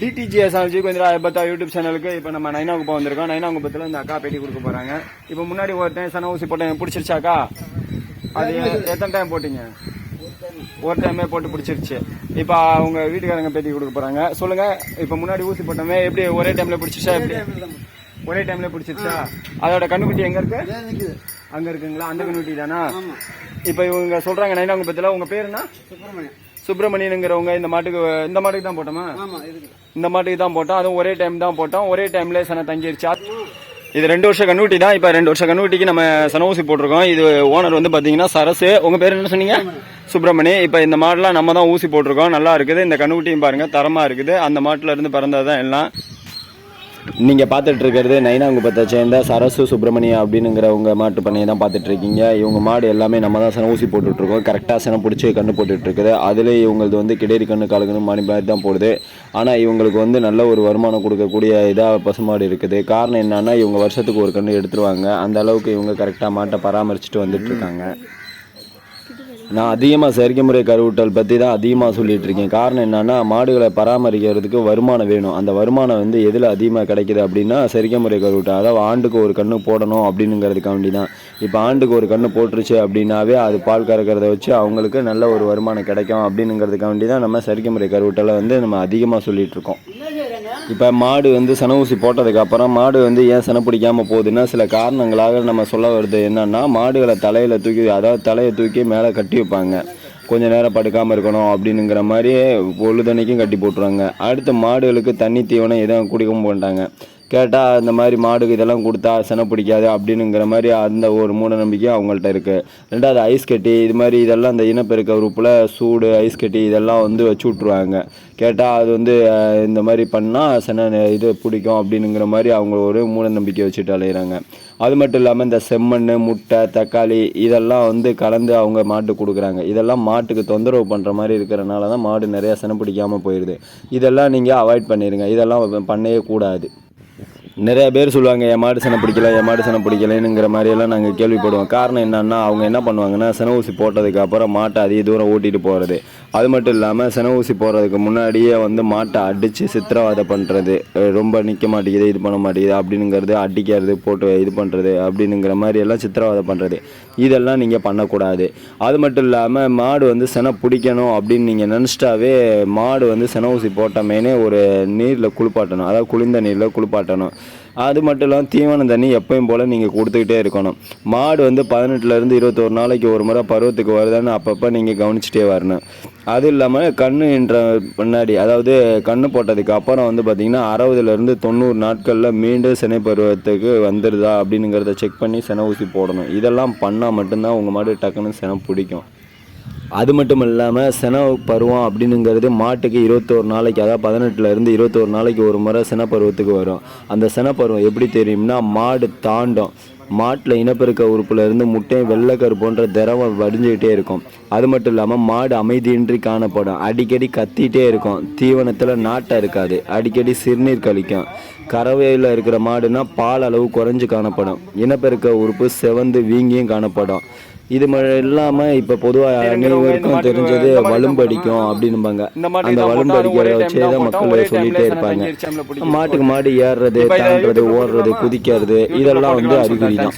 டிடிஜிஎஸ் கொஞ்சம் ஐபத்தா யூடியூப் சேனலுக்கு இப்போ நம்ம நைனாகுப்பம் வந்திருக்கோம். நைனாகுப்பத்தில் இந்த அக்கா பேட்டி கொடுக்க போறாங்க. இப்போ முன்னாடி ஒரு டைம் சன ஊசி போட்டேன், பிடிச்சிருச்சாக்கா? அது எத்தனை டைம் போட்டீங்க? ஒரு டைமே போட்டு பிடிச்சிருச்சு. இப்போ அவங்க வீட்டுக்காரங்க பேட்டி கொடுக்க போறாங்க. சொல்லுங்க, இப்போ முன்னாடி ஊசி போட்டோமே எப்படி ஒரே டைம்ல பிடிச்சிருச்சா? எப்படி ஒரே டைம்ல பிடிச்சிருச்சா? அதோட கண்ணுக்குட்டி எங்க இருக்கு? அங்க இருக்குங்களா? அந்த கண்ணுக்குட்டி தானா? இப்போ இவங்க சொல்றாங்க நைனாகுப்பத்தில். உங்க பேர் என்ன? சுப்பிரமணியனுங்கிறவங்க இந்த மாட்டுக்கு தான் போட்டோமா? இந்த மாட்டுக்கு தான் போட்டோம். அதுவும் ஒரே டைம் தான் போட்டோம். ஒரே டைம்ல சன தங்கிருச்சா? இது 2 வருஷம் கண்ணுக்குட்டி தான். இப்போ 2 வருஷம் கண்ணுக்குட்டிக்கு நம்ம சன ஊசி போட்டிருக்கோம். இது ஓனர் வந்து பாத்தீங்கன்னா சரசு. உங்க பேர் என்ன சொன்னீங்க? சுப்பிரமணி. இப்போ இந்த மாடுலாம் நம்ம தான் ஊசி போட்டிருக்கோம். நல்லா இருக்குது. இந்த கண்ணுக்குட்டியும் பாருங்க, தரமா இருக்குது. அந்த மாட்டுல இருந்து பிறந்ததான் எல்லாம். நீங்கள் பார்த்துட்டு இருக்கிறது நைனாகுப்பத்தை சேர்ந்த சரசு சுப்பிரமணியம் அப்படின்னுங்கிறவங்க மாட்டு பண்ணையை தான் பார்த்துட்டு இருக்கீங்க. இவங்க மாடு எல்லாமே நம்ம தான் சன ஊசி போட்டுட்ருக்கோம். கரெக்டாக சன பிடிச்சி கண்ணு போட்டுட்ருக்குது. அதில் இவங்களது வந்து கிடேரி கண்ணு காலக்கண்ணு மாடி மாதிரி தான் போடுது. ஆனால் இவங்களுக்கு வந்து நல்ல ஒரு வருமானம் கொடுக்கக்கூடிய இதாக பசுமாடு இருக்குது. காரணம் என்னன்னா, இவங்க வருஷத்துக்கு ஒரு கண்ணு எடுத்துருவாங்க. அந்த அளவுக்கு இவங்க கரெக்டாக மாட்டை பராமரிச்சுட்டு வந்துட்டுருக்காங்க. நான் அதிகமாக செயற்கை முறை கருவூட்டல் பற்றி தான் அதிகமாக சொல்லிகிட்டு இருக்கேன். காரணம் என்னென்னா, மாடுகளை பராமரிக்கிறதுக்கு வருமானம் வேணும். அந்த வருமானம் வந்து எதில் அதிகமாக கிடைக்கிது அப்படின்னா, செயற்கை முறை கருவூட்டல். அதாவது ஆண்டுக்கு ஒரு கன்று போடணும் அப்படின்னுங்கிறதுக்காண்டி தான். இப்போ ஆண்டுக்கு ஒரு கன்று போட்டுருச்சு அப்படின்னாவே அது பால் கறக்கிறத வச்சு அவங்களுக்கு நல்ல ஒரு வருமானம் கிடைக்கும் அப்படின்னுங்கிறதுக்காண்டி தான் நம்ம செயற்கை முறை கருவூட்டலை வந்து நம்ம அதிகமாக சொல்லிகிட்டு இருக்கோம். இப்போ மாடு வந்து சன ஊசி போட்டதுக்கப்புறம் மாடு வந்து ஏன் சன பிடிக்காமல் போகுதுன்னா, சில காரணங்களாக நம்ம சொல்ல வருது. என்னென்னா, மாடுகளை தலையில் தூக்கி, அதாவது தலையை தூக்கி மேலே கட்டி வைப்பாங்க. கொஞ்சம் நேரம் படுக்காமல் இருக்கணும் அப்படின்னுங்கிற மாதிரி பொழுதன்னைக்கும் கட்டி போட்டுருவாங்க. அடுத்த மாடுகளுக்கு தண்ணி தீவனம் எதுவும் குடிக்க மாட்டாங்க. கேட்டால் இந்த மாதிரி மாடுக்கு இதெல்லாம் கொடுத்தா சன பிடிக்காது அப்படின்னுங்கிற மாதிரி அந்த ஒரு மூட நம்பிக்கை அவங்கள்ட்ட இருக்குது. ரெண்டாவது ஐஸ் கட்டி, இது மாதிரி இதெல்லாம் இந்த இனப்பெருக்க உறுப்பில் சூடு ஐஸ் கட்டி இதெல்லாம் வந்து வச்சு விட்ருவாங்க. கேட்டால் அது வந்து இந்த மாதிரி பண்ணால் சன இது பிடிக்கும் அப்படின்னுங்கிற மாதிரி அவங்க ஒரு மூட நம்பிக்கை வச்சுட்டு அலையிறாங்க. அது மட்டும் இல்லாமல் இந்த செம்மண், முட்டை, தக்காளி இதெல்லாம் வந்து கலந்து அவங்க மாட்டுக்கு கொடுக்குறாங்க. இதெல்லாம் மாட்டுக்கு தொந்தரவு பண்ணுற மாதிரி இருக்கிறனால தான் மாடு நிறையா சன பிடிக்காமல் போயிடுது. இதெல்லாம் நீங்கள் அவாய்ட் பண்ணிடுங்க. இதெல்லாம் பண்ணவே கூடாது. நிறைய பேர் சொல்லுவாங்க, என் மாடு சனை பிடிக்கல, என் மாடு சனை பிடிக்கலைன்னுங்கிற மாதிரியெல்லாம் நாங்கள் கேள்விப்படுவோம். காரணம் என்னன்னா, அவங்க என்ன பண்ணுவாங்கன்னா, சன ஊசி போட்டதுக்கு அப்புறம் மாட்டை அதிக தூரம் ஓட்டிகிட்டு போகிறது. அது மட்டும் இல்லாமல் சன ஊசி போடுறதுக்கு முன்னாடியே வந்து மாட்டை அடித்து சித்திரவதை பண்ணுறது, ரொம்ப நிற்க மாட்டேங்குது, இது பண்ண மாட்டேங்குது அப்படின்னுங்கிறது, அடிக்கிறது, போட்டு இது பண்ணுறது அப்படின்னுங்கிற மாதிரி எல்லாம் சித்திரவதை பண்ணுறது. இதெல்லாம் நீங்கள் பண்ணக்கூடாது. அது மட்டும் இல்லாமல் மாடு வந்து சனை பிடிக்கணும் அப்படின்னு நீங்கள் நினச்சிட்டாவே மாடு வந்து சன ஊசி போட்டமேனே ஒரு நீரில் குளிப்பாட்டணும். அதாவது குளிர்ந்த நீரில் குளிப்பாட்டணும். அது மட்டும் இல்லாமல் தீவனம் தண்ணி எப்பயும் போல் நீங்கள் கொடுத்துக்கிட்டே இருக்கணும். மாடு வந்து 18லேருந்து 21 நாளைக்கு ஒரு முறை பருவத்துக்கு வருதான்னு அப்பப்போ நீங்கள் கவனிச்சிட்டே வரணும். அது இல்லாமல் கண்ணுன்ற முன்னாடி, அதாவது கண்ணு போட்டதுக்கு அப்புறம் வந்து பார்த்திங்கன்னா 60லேருந்து 90 நாட்களில் மீண்டும் சினை பருவத்துக்கு வந்துடுதா அப்படிங்கிறத செக் பண்ணி செனை ஊசி போடணும். இதெல்லாம் பண்ணால் மட்டும்தான் உங்கள் மாடு டக்குன்னு செனை பிடிக்கும். அது மட்டும் இல்லாமல் சென பருவம் அப்படின்னுங்கிறது மாட்டுக்கு 21 நாளைக்கு, அதாவது 18லேருந்து 21 நாளைக்கு ஒரு முறை சென பருவத்துக்கு வரும். அந்த சென பருவம் எப்படி தெரியும்னா, மாடு தாண்டும். மாட்டில் இனப்பெருக்க உறுப்புல இருந்து முட்டையும் வெள்ளைக்கரு போன்ற திரவம் வடிஞ்சுக்கிட்டே இருக்கும். அது மட்டும் இல்லாமல் மாடு அமைதியின்றி காணப்படும். அடிக்கடி கத்திகிட்டே இருக்கும். தீவனத்தில் நாட்டம் இருக்காது. அடிக்கடி சிறுநீர் கழிக்கும். கறவையில் இருக்கிற மாடுனா பால் அளவு குறைஞ்சு காணப்படும். இனப்பெருக்க உறுப்பு செவந்து வீங்கியும் காணப்படும். இது இல்லாமல் இப்போ பொதுவாக அனைவருக்கும் தெரிஞ்சது வலும்படிக்கும் அப்படின்பாங்க. அந்த வலும்படிக்கிறத வச்சே தான் மக்கள் சொல்லிகிட்டே இருப்பாங்க. மாட்டுக்கு மாடு ஏறுறது, தாண்டுறது, ஓடுறது, குதிக்கிறது இதெல்லாம் வந்து அறிகுறி தான்.